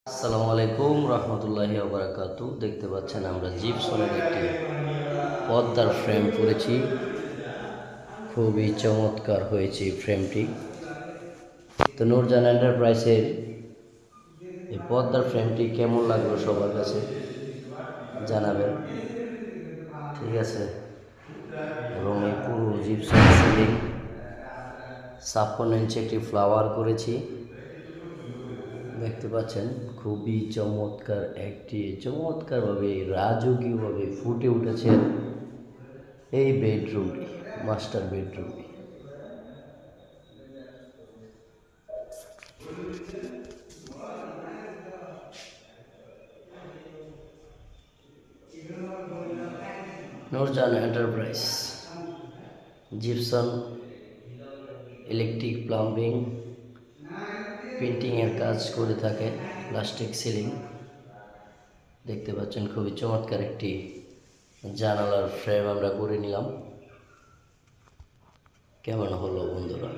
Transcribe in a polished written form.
আসসালামু আলাইকুম রহমতুল্লাহি ওয়া বারাকাতু। দেখতে পাচ্ছেন আমরা জিপসনের একটি পর্দার ফ্রেম করেছি। খুবই চমৎকার হয়েছে এই ফ্রেমটি। তো নূরজান এন্টারপ্রাইজের এই পর্দার ফ্রেমটি কেমন লাগলো সবার কাছে জানাবেন, ঠিক আছে। এবং এই পুরো জিপসন সিলিং 56 ইঞ্চি একটি ফ্লাওয়ার করেছি। দেখতে পাচ্ছেন খুবই চমৎকারভাবে রাজকীয়ভাবে ফুটে উঠেছে এই বেডরুমটি, মাস্টার বেডরুমটি। Nurjan enterprise gypsum, electric, plumbing, পেন্টিংয়ের কাজ করে থাকে, প্লাস্টিক সিলিং। দেখতে পাচ্ছেন খুবই চমৎকার একটি জানালার ফ্রেম আমরা করে নিলাম। কেমন হলো বন্ধুরা?